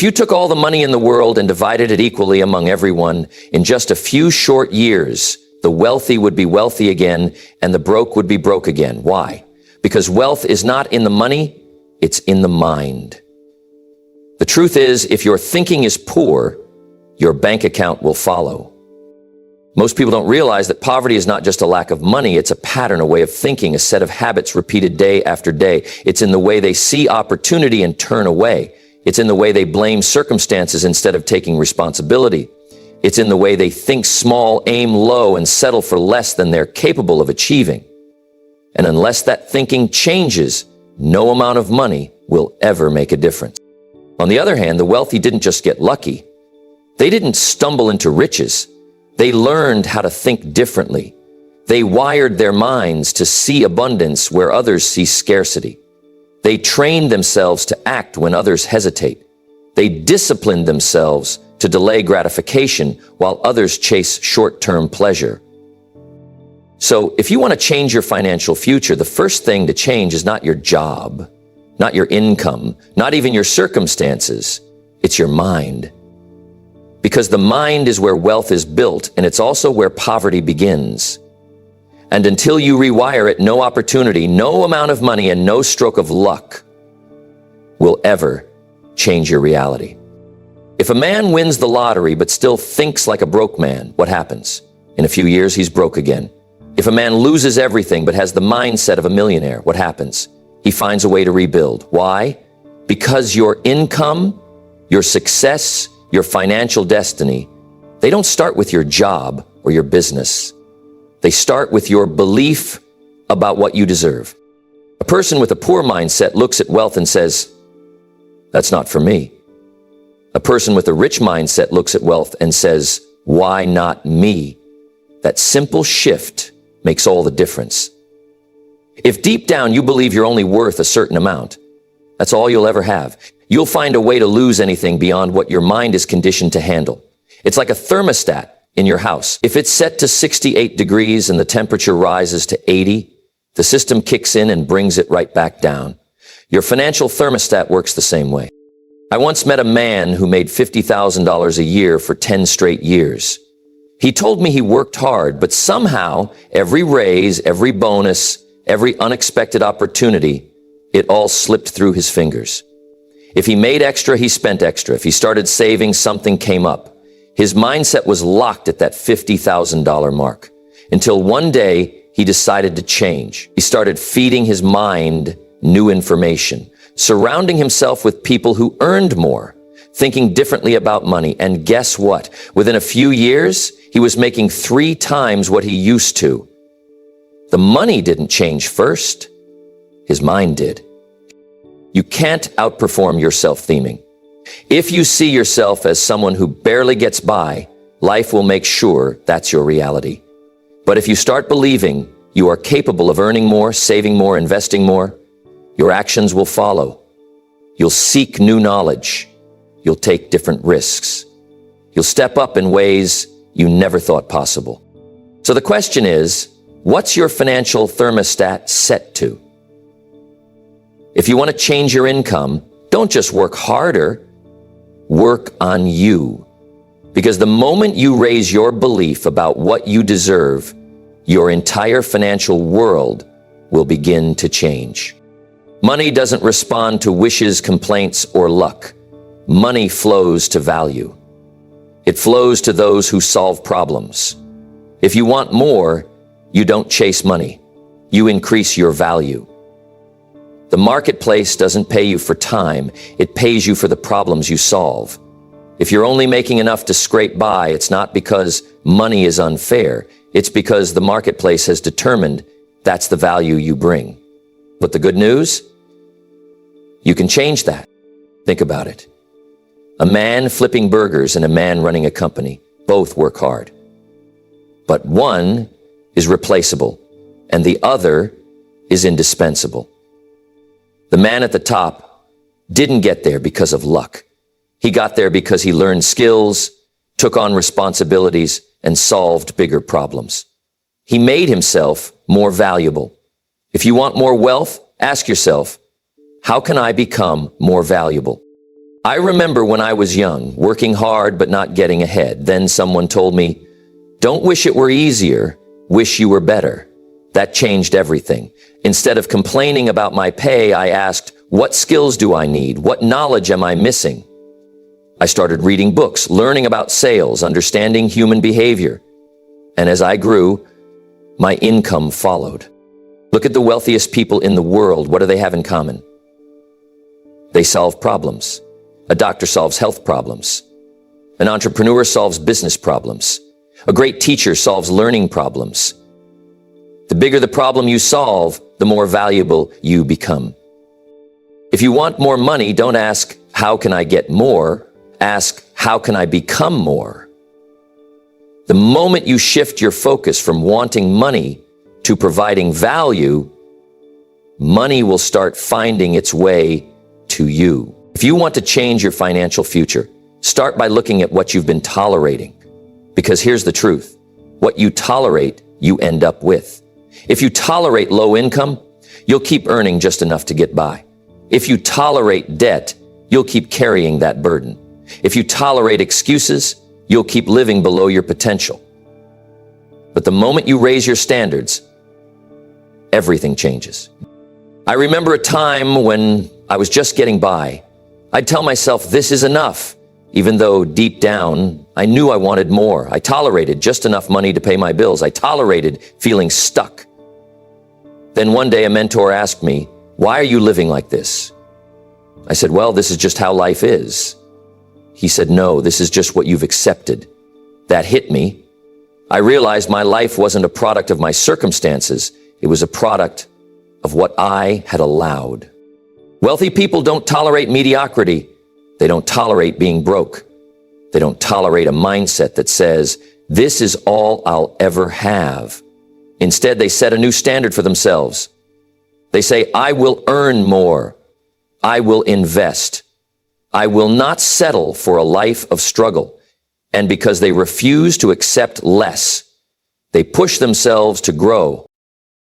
If you took all the money in the world and divided it equally among everyone, in just a few short years, the wealthy would be wealthy again and the broke would be broke again. Why? Because wealth is not in the money, it's in the mind. The truth is, if your thinking is poor, your bank account will follow. Most people don't realize that poverty is not just a lack of money, it's a pattern, a way of thinking, a set of habits repeated day after day. It's in the way they see opportunity and turn away. It's in the way they blame circumstances instead of taking responsibility. It's in the way they think small, aim low, and settle for less than they're capable of achieving. And unless that thinking changes, no amount of money will ever make a difference. On the other hand, the wealthy didn't just get lucky. They didn't stumble into riches. They learned how to think differently. They wired their minds to see abundance where others see scarcity. They trained themselves to act when others hesitate. They disciplined themselves to delay gratification while others chase short-term pleasure. So if you want to change your financial future, the first thing to change is not your job, not your income, not even your circumstances. It's your mind. Because the mind is where wealth is built, and it's also where poverty begins. And until you rewire it, no opportunity, no amount of money, and no stroke of luck will ever change your reality. If a man wins the lottery but still thinks like a broke man, what happens? In a few years, he's broke again. If a man loses everything but has the mindset of a millionaire, what happens? He finds a way to rebuild. Why? Because your income, your success, your financial destiny, they don't start with your job or your business. They start with your belief about what you deserve. A person with a poor mindset looks at wealth and says, "That's not for me." A person with a rich mindset looks at wealth and says, "Why not me?" That simple shift makes all the difference. If deep down you believe you're only worth a certain amount, that's all you'll ever have. You'll find a way to lose anything beyond what your mind is conditioned to handle. It's like a thermostat in your house. If it's set to 68 degrees and the temperature rises to 80, the system kicks in and brings it right back down. Your financial thermostat works the same way. I once met a man who made $50,000 a year for 10 straight years. He told me he worked hard, but somehow every raise, every bonus, every unexpected opportunity, it all slipped through his fingers. If he made extra, he spent extra. If he started saving, something came up. His mindset was locked at that $50,000 mark until one day he decided to change. He started feeding his mind new information, surrounding himself with people who earned more, thinking differently about money. And guess what? Within a few years, he was making 3 times what he used to. The money didn't change first. His mind did. You can't outperform your self-theming. If you see yourself as someone who barely gets by, life will make sure that's your reality. But if you start believing you are capable of earning more, saving more, investing more, your actions will follow. You'll seek new knowledge. You'll take different risks. You'll step up in ways you never thought possible. So the question is, what's your financial thermostat set to? If you want to change your income, don't just work harder, work on you. Because the moment you raise your belief about what you deserve, your entire financial world will begin to change. Money doesn't respond to wishes, complaints, or luck. Money flows to value. It flows to those who solve problems. If you want more, you don't chase money. You increase your value. The marketplace doesn't pay you for time. It pays you for the problems you solve. If you're only making enough to scrape by, it's not because money is unfair. It's because the marketplace has determined that's the value you bring. But the good news? You can change that. Think about it. A man flipping burgers and a man running a company both work hard. But one is replaceable and the other is indispensable. The man at the top didn't get there because of luck. He got there because he learned skills, took on responsibilities, and solved bigger problems. He made himself more valuable. If you want more wealth, ask yourself, how can I become more valuable? I remember when I was young, working hard but not getting ahead. Then someone told me, don't wish it were easier, wish you were better. That changed everything. Instead of complaining about my pay, I asked, what skills do I need? What knowledge am I missing? I started reading books, learning about sales, understanding human behavior. And as I grew, my income followed. Look at the wealthiest people in the world. What do they have in common? They solve problems. A doctor solves health problems. An entrepreneur solves business problems. A great teacher solves learning problems. The bigger the problem you solve, the more valuable you become. If you want more money, don't ask, how can I get more? Ask, how can I become more? The moment you shift your focus from wanting money to providing value, money will start finding its way to you. If you want to change your financial future, start by looking at what you've been tolerating. Because here's the truth. What you tolerate, you end up with. If you tolerate low income, you'll keep earning just enough to get by. If you tolerate debt, you'll keep carrying that burden. If you tolerate excuses, you'll keep living below your potential. But the moment you raise your standards, everything changes. I remember a time when I was just getting by. I'd tell myself, this is enough, even though deep down, I knew I wanted more. I tolerated just enough money to pay my bills. I tolerated feeling stuck. Then one day a mentor asked me, why are you living like this? I said, well, this is just how life is. He said, no, this is just what you've accepted. That hit me. I realized my life wasn't a product of my circumstances. It was a product of what I had allowed. Wealthy people don't tolerate mediocrity. They don't tolerate being broke. They don't tolerate a mindset that says, this is all I'll ever have. Instead, they set a new standard for themselves. They say, I will earn more. I will invest. I will not settle for a life of struggle. And because they refuse to accept less, they push themselves to grow.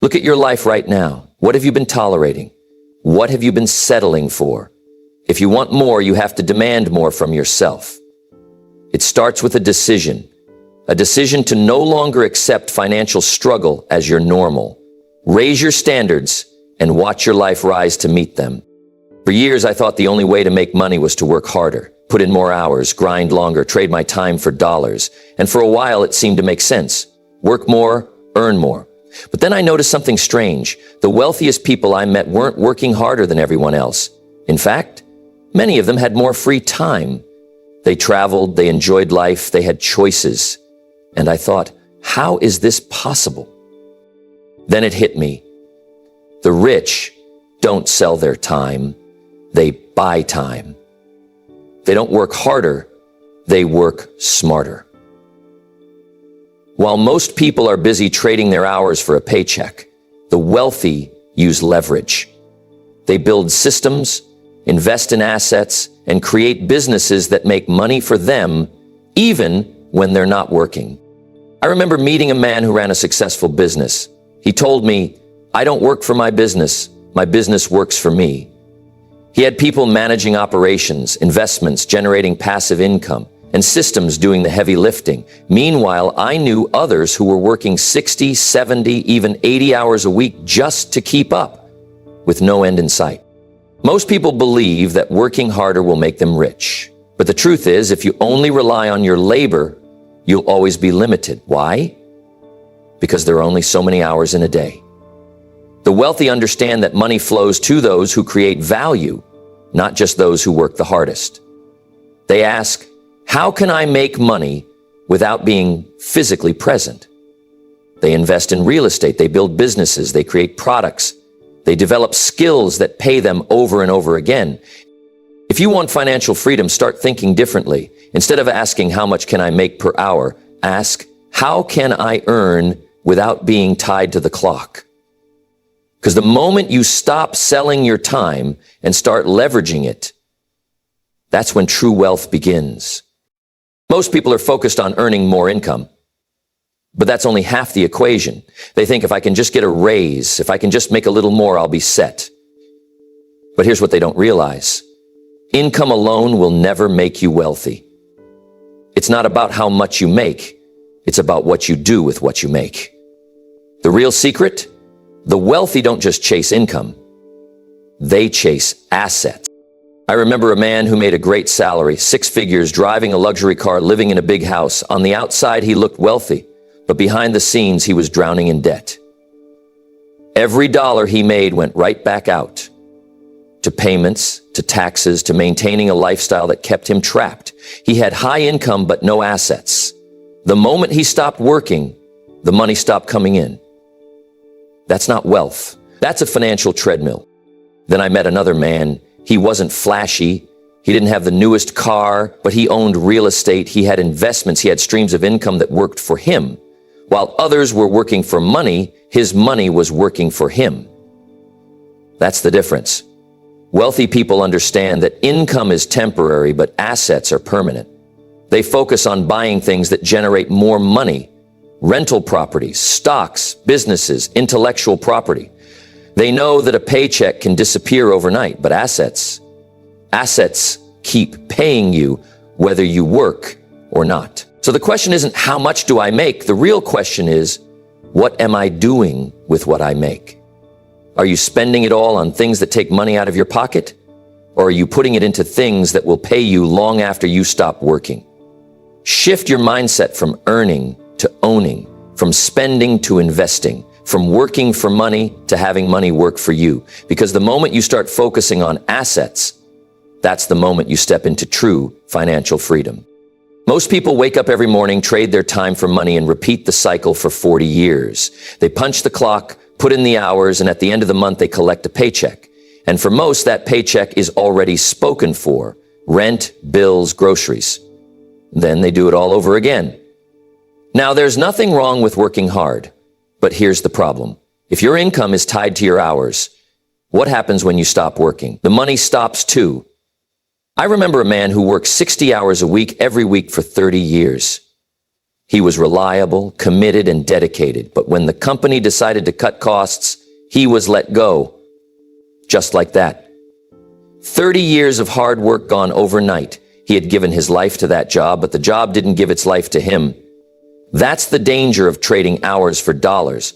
Look at your life right now. What have you been tolerating? What have you been settling for? If you want more, you have to demand more from yourself. It starts with a decision to no longer accept financial struggle as your normal. Raise your standards and watch your life rise to meet them. For years, I thought the only way to make money was to work harder, put in more hours, grind longer, trade my time for dollars. And for a while, it seemed to make sense. Work more, earn more. But then I noticed something strange. The wealthiest people I met weren't working harder than everyone else. In fact, many of them had more free time. They traveled, they enjoyed life, they had choices. And I thought, how is this possible? Then it hit me. The rich don't sell their time. They buy time. They don't work harder. They work smarter. While most people are busy trading their hours for a paycheck, the wealthy use leverage. They build systems, invest in assets, and create businesses that make money for them, even when they're not working. I remember meeting a man who ran a successful business. He told me, I don't work for my business works for me. He had people managing operations, investments, generating passive income, and systems doing the heavy lifting. Meanwhile, I knew others who were working 60, 70, even 80 hours a week just to keep up, with no end in sight. Most people believe that working harder will make them rich. But the truth is, if you only rely on your labor, you'll always be limited. Why? Because there are only so many hours in a day. The wealthy understand that money flows to those who create value, not just those who work the hardest. They ask, how can I make money without being physically present? They invest in real estate, they build businesses, they create products, they develop skills that pay them over and over again. If you want financial freedom, start thinking differently. Instead of asking, how much can I make per hour? Ask, how can I earn without being tied to the clock? Because the moment you stop selling your time and start leveraging it, that's when true wealth begins. Most people are focused on earning more income, but that's only half the equation. They think if I can just get a raise, if I can just make a little more, I'll be set. But here's what they don't realize. Income alone will never make you wealthy. It's not about how much you make. It's about what you do with what you make. The real secret? The wealthy don't just chase income. They chase assets. I remember a man who made a great salary, 6 figures, driving a luxury car, living in a big house. On the outside, he looked wealthy, but behind the scenes, he was drowning in debt. Every dollar he made went right back out to payments, to taxes, to maintaining a lifestyle that kept him trapped. He had high income, but no assets. The moment he stopped working, the money stopped coming in. That's not wealth. That's a financial treadmill. Then I met another man. He wasn't flashy. He didn't have the newest car, but he owned real estate. He had investments. He had streams of income that worked for him. While others were working for money, his money was working for him. That's the difference. Wealthy people understand that income is temporary, but assets are permanent. They focus on buying things that generate more money, rental properties, stocks, businesses, intellectual property. They know that a paycheck can disappear overnight, but assets keep paying you whether you work or not. So the question isn't how much do I make? The real question is, what am I doing with what I make? Are you spending it all on things that take money out of your pocket? Or are you putting it into things that will pay you long after you stop working? Shift your mindset from earning to owning, from spending to investing, from working for money to having money work for you. Because the moment you start focusing on assets, that's the moment you step into true financial freedom. Most people wake up every morning, trade their time for money, and repeat the cycle for 40 years. They punch the clock, put in the hours, and at the end of the month, they collect a paycheck. And for most, that paycheck is already spoken for: rent, bills, groceries. Then they do it all over again. Now, there's nothing wrong with working hard, but here's the problem. If your income is tied to your hours, what happens when you stop working? The money stops too. I remember a man who worked 60 hours a week every week for 30 years. He was reliable, committed, and dedicated, but when the company decided to cut costs, he was let go. Just like that. 30 years of hard work gone overnight. He had given his life to that job, but the job didn't give its life to him. That's the danger of trading hours for dollars.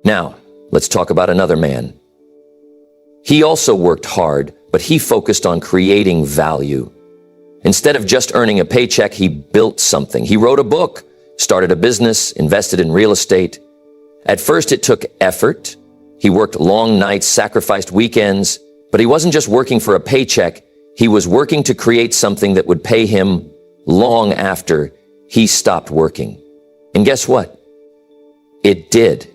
Now, let's talk about another man. He also worked hard, but he focused on creating value. Instead of just earning a paycheck, he built something. He wrote a book, started a business, invested in real estate. At first, it took effort. He worked long nights, sacrificed weekends, but he wasn't just working for a paycheck. He was working to create something that would pay him long after he stopped working. And guess what? It did.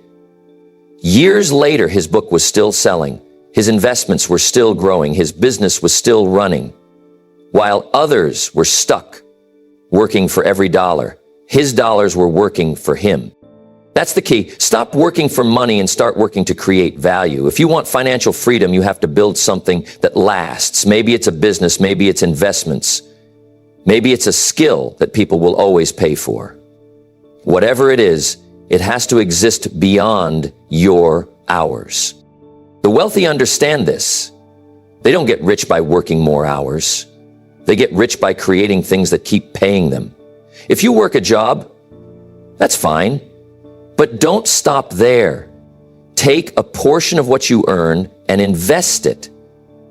Years later, his book was still selling. His investments were still growing. His business was still running. While others were stuck working for every dollar, his dollars were working for him. That's the key. Stop working for money and start working to create value. If you want financial freedom, you have to build something that lasts. Maybe it's a business, maybe it's investments. Maybe it's a skill that people will always pay for. Whatever it is, it has to exist beyond your hours. The wealthy understand this. They don't get rich by working more hours. They get rich by creating things that keep paying them. If you work a job, that's fine, but don't stop there. Take a portion of what you earn and invest it.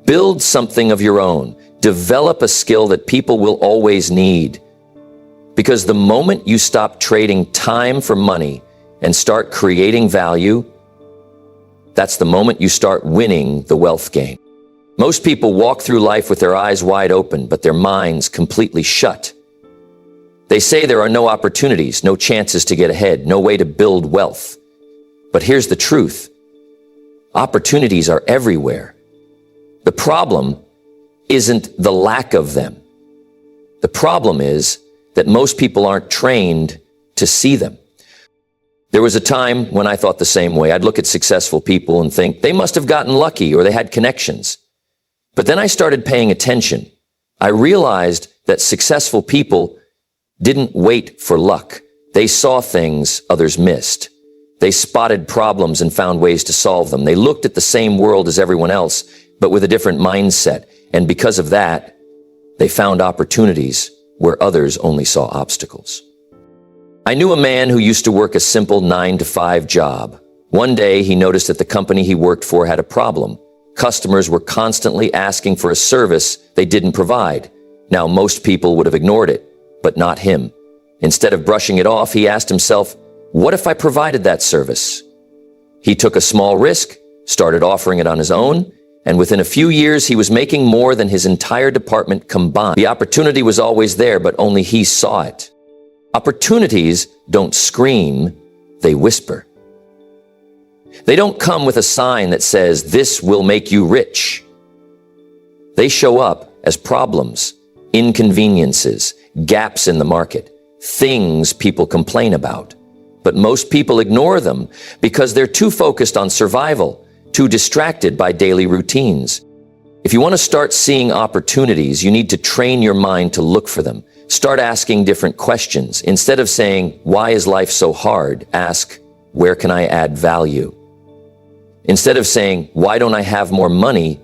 Build something of your own. Develop a skill that people will always need. Because the moment you stop trading time for money and start creating value, that's the moment you start winning the wealth game. Most people walk through life with their eyes wide open, but their minds completely shut. They say there are no opportunities, no chances to get ahead, no way to build wealth. But here's the truth. Opportunities are everywhere. The problem isn't the lack of them. The problem is that most people aren't trained to see them. There was a time when I thought the same way. I'd look at successful people and think they must have gotten lucky or they had connections. But then I started paying attention. I realized that successful people didn't wait for luck. They saw things others missed. They spotted problems and found ways to solve them. They looked at the same world as everyone else, but with a different mindset. And because of that, they found opportunities where others only saw obstacles. I knew a man who used to work a simple 9-to-5 job. One day, he noticed that the company he worked for had a problem. Customers were constantly asking for a service they didn't provide. Now, most people would have ignored it, but not him. Instead of brushing it off, he asked himself, what if I provided that service? He took a small risk, started offering it on his own, and within a few years, he was making more than his entire department combined. The opportunity was always there, but only he saw it. Opportunities don't scream, they whisper. They don't come with a sign that says, this will make you rich. They show up as problems, inconveniences, gaps in the market, things people complain about. But most people ignore them because they're too focused on survival, too distracted by daily routines. If you want to start seeing opportunities, you need to train your mind to look for them. Start asking different questions. Instead of saying, why is life so hard? Ask, where can I add value? Instead of saying, why don't I have more money?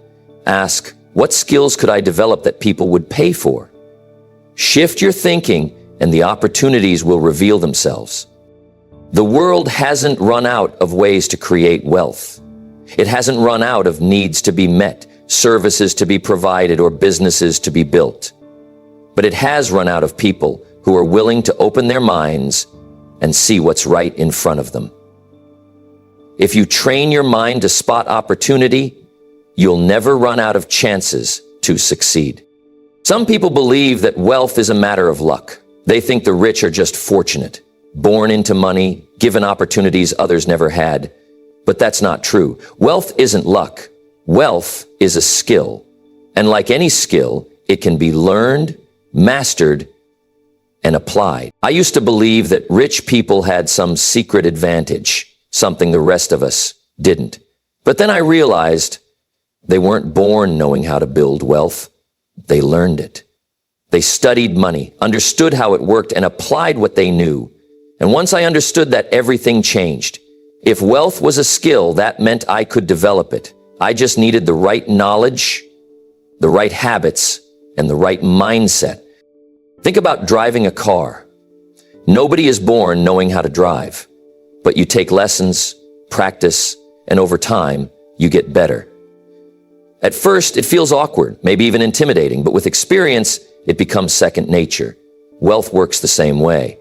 Ask, what skills could I develop that people would pay for? Shift your thinking and the opportunities will reveal themselves. The world hasn't run out of ways to create wealth. It hasn't run out of needs to be met, services to be provided, or businesses to be built. But it has run out of people who are willing to open their minds and see what's right in front of them. If you train your mind to spot opportunity, you'll never run out of chances to succeed. Some people believe that wealth is a matter of luck. They think the rich are just fortunate, born into money, given opportunities others never had. But that's not true. Wealth isn't luck. Wealth is a skill. And like any skill, it can be learned, mastered, and applied. I used to believe that rich people had some secret advantage, something the rest of us didn't. But then I realized they weren't born knowing how to build wealth. They learned it. They studied money, understood how it worked, and applied what they knew. And once I understood that, everything changed. If wealth was a skill, that meant I could develop it. I just needed the right knowledge, the right habits, and the right mindset. Think about driving a car. Nobody is born knowing how to drive, but you take lessons, practice, and over time, you get better. At first, it feels awkward, maybe even intimidating, but with experience, it becomes second nature. Wealth works the same way.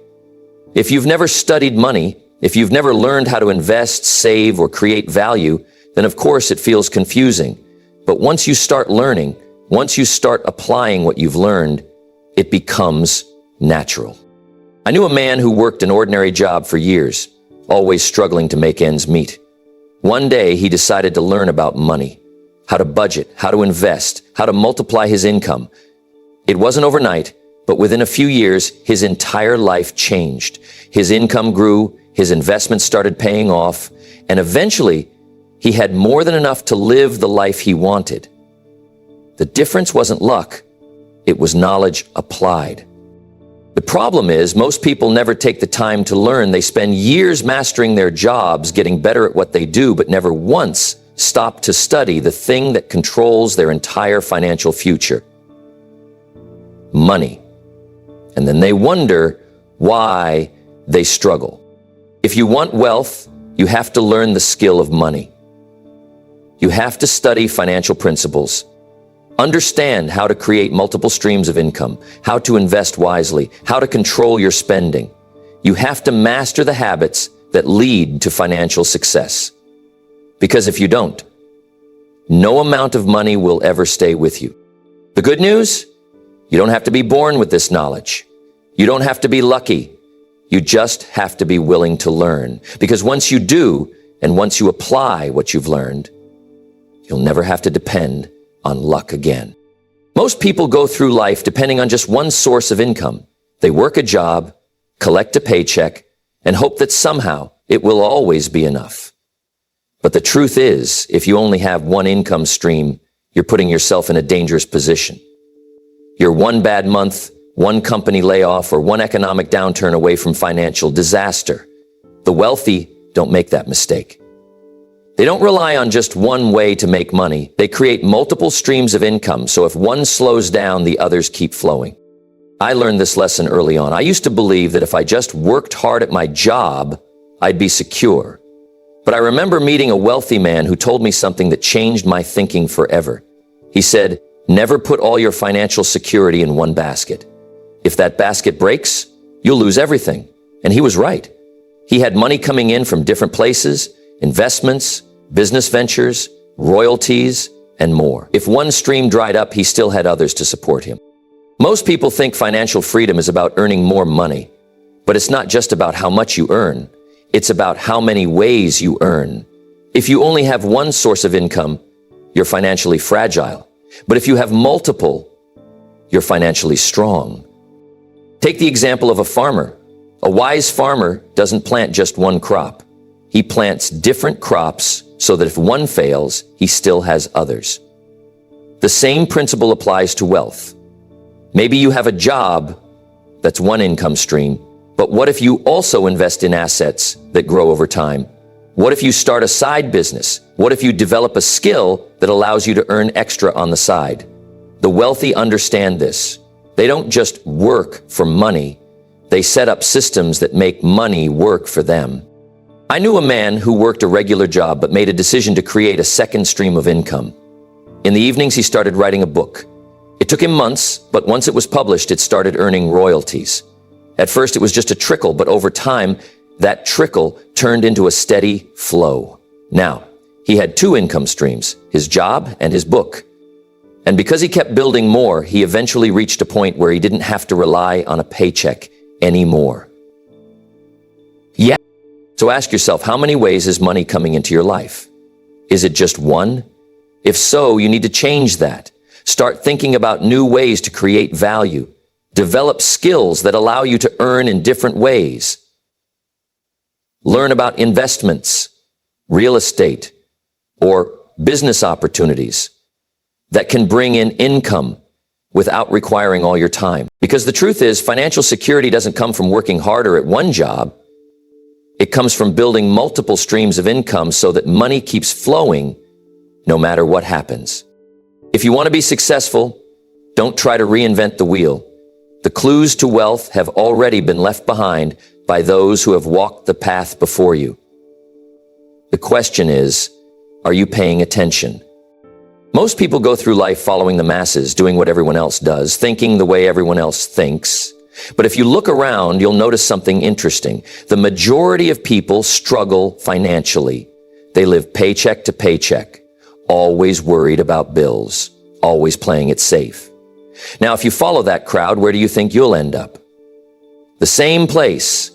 If you've never studied money, if you've never learned how to invest, save, or create value, then of course it feels confusing. But once you start learning, once you start applying what you've learned, it becomes natural. I knew a man who worked an ordinary job for years, always struggling to make ends meet. One day, he decided to learn about money, how to budget, how to invest, how to multiply his income. It wasn't overnight, but within a few years, his entire life changed. His income grew, his investments started paying off, and eventually, he had more than enough to live the life he wanted. The difference wasn't luck, it was knowledge applied. The problem is, most people never take the time to learn. They spend years mastering their jobs, getting better at what they do, but never once stop to study the thing that controls their entire financial future: money. And then they wonder why they struggle. If you want wealth, you have to learn the skill of money. You have to study financial principles, understand how to create multiple streams of income, how to invest wisely, how to control your spending. You have to master the habits that lead to financial success. Because if you don't, no amount of money will ever stay with you. The good news? You don't have to be born with this knowledge. You don't have to be lucky. You just have to be willing to learn. Because once you do, and once you apply what you've learned, you'll never have to depend on luck again. Most people go through life depending on just one source of income. They work a job, collect a paycheck, and hope that somehow it will always be enough. But the truth is, if you only have one income stream, you're putting yourself in a dangerous position. You're one bad month, one company layoff, or one economic downturn away from financial disaster. The wealthy don't make that mistake. They don't rely on just one way to make money. They create multiple streams of income, so if one slows down, the others keep flowing. I learned this lesson early on. I used to believe that if I just worked hard at my job, I'd be secure. But I remember meeting a wealthy man who told me something that changed my thinking forever. He said, "Never put all your financial security in one basket. If that basket breaks, you'll lose everything." And he was right. He had money coming in from different places, investments, business ventures, royalties, and more. If one stream dried up, he still had others to support him. Most people think financial freedom is about earning more money, but it's not just about how much you earn. It's about how many ways you earn. If you only have one source of income, you're financially fragile. But if you have multiple, you're financially strong. Take the example of a farmer. A wise farmer doesn't plant just one crop. He plants different crops so that if one fails, he still has others. The same principle applies to wealth. Maybe you have a job that's one income stream, but what if you also invest in assets that grow over time? What if you start a side business? What if you develop a skill that allows you to earn extra on the side? The wealthy understand this. They don't just work for money. They set up systems that make money work for them. I knew a man who worked a regular job but made a decision to create a second stream of income. In the evenings, he started writing a book. It took him months, but once it was published, it started earning royalties. At first, it was just a trickle, but over time, that trickle turned into a steady flow. Now, he had two income streams, his job and his book. And because he kept building more, he eventually reached a point where he didn't have to rely on a paycheck anymore. Yeah. So ask yourself, how many ways is money coming into your life? Is it just one? If so, you need to change that. Start thinking about new ways to create value. Develop skills that allow you to earn in different ways. Learn about investments, real estate, or business opportunities that can bring in income without requiring all your time. Because the truth is, financial security doesn't come from working harder at one job. It comes from building multiple streams of income so that money keeps flowing no matter what happens. If you want to be successful, don't try to reinvent the wheel. The clues to wealth have already been left behind by those who have walked the path before you. The question is, are you paying attention? Most people go through life following the masses, doing what everyone else does, thinking the way everyone else thinks. But if you look around, you'll notice something interesting. The majority of people struggle financially. They live paycheck to paycheck, always worried about bills, always playing it safe. Now, if you follow that crowd, where do you think you'll end up? The same place.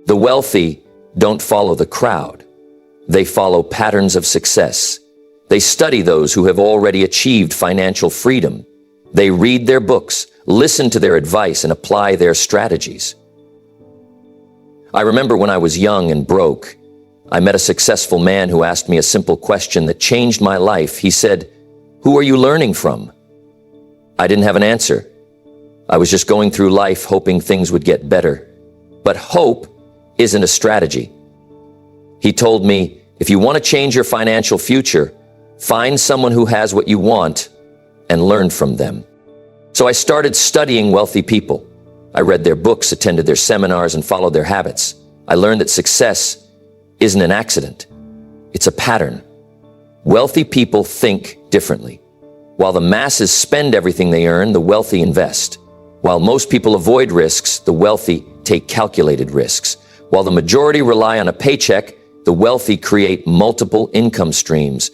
The wealthy don't follow the crowd. They follow patterns of success. They study those who have already achieved financial freedom. They read their books, listen to their advice, and apply their strategies. I remember when I was young and broke, I met a successful man who asked me a simple question that changed my life. He said, "Who are you learning from?" I didn't have an answer. I was just going through life hoping things would get better. But hope isn't a strategy. He told me, if you want to change your financial future, find someone who has what you want and learn from them. So I started studying wealthy people. I read their books, attended their seminars, and followed their habits. I learned that success isn't an accident. It's a pattern. Wealthy people think differently. While the masses spend everything they earn, the wealthy invest. While most people avoid risks, the wealthy take calculated risks. While the majority rely on a paycheck, the wealthy create multiple income streams.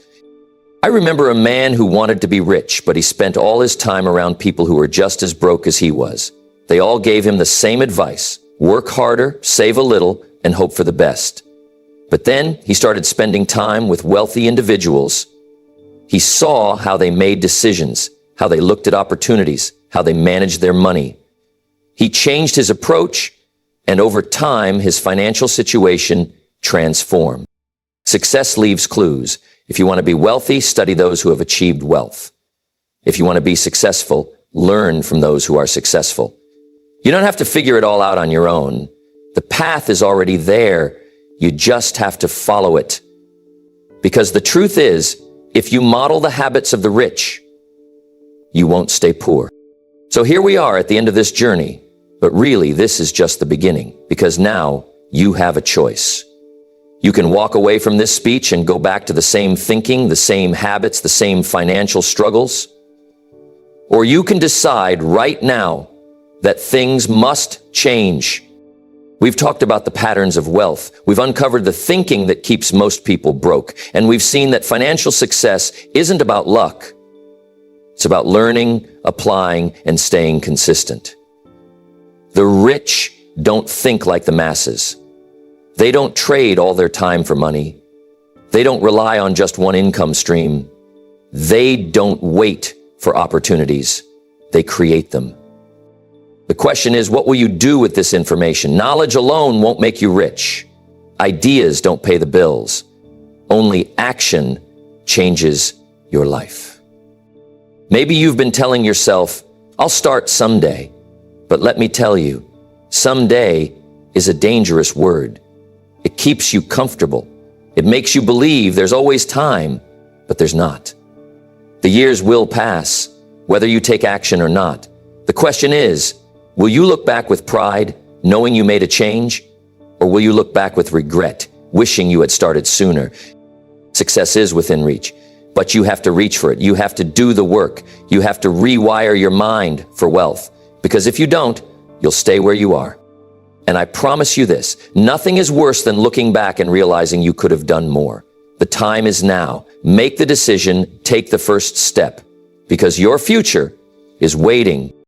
I remember a man who wanted to be rich, but he spent all his time around people who were just as broke as he was. They all gave him the same advice: work harder, save a little, and hope for the best. But then he started spending time with wealthy individuals. He saw how they made decisions, how they looked at opportunities, how they managed their money. He changed his approach, and over time, his financial situation transformed. Success leaves clues. If you want to be wealthy, study those who have achieved wealth. If you want to be successful, learn from those who are successful. You don't have to figure it all out on your own. The path is already there. You just have to follow it. Because the truth is, if you model the habits of the rich, you won't stay poor. So here we are at the end of this journey, but really this is just the beginning, because now you have a choice. You can walk away from this speech and go back to the same thinking, the same habits, the same financial struggles. Or you can decide right now that things must change. We've talked about the patterns of wealth. We've uncovered the thinking that keeps most people broke. And we've seen that financial success isn't about luck. It's about learning, applying, and staying consistent. The rich don't think like the masses. They don't trade all their time for money. They don't rely on just one income stream. They don't wait for opportunities. They create them. The question is, what will you do with this information? Knowledge alone won't make you rich. Ideas don't pay the bills. Only action changes your life. Maybe you've been telling yourself, I'll start someday. But let me tell you, someday is a dangerous word. It keeps you comfortable. It makes you believe there's always time, but there's not. The years will pass, whether you take action or not. The question is, will you look back with pride, knowing you made a change? Or will you look back with regret, wishing you had started sooner? Success is within reach, but you have to reach for it. You have to do the work. You have to rewire your mind for wealth. Because if you don't, you'll stay where you are. And I promise you this, nothing is worse than looking back and realizing you could have done more. The time is now. Make the decision, take the first step, because your future is waiting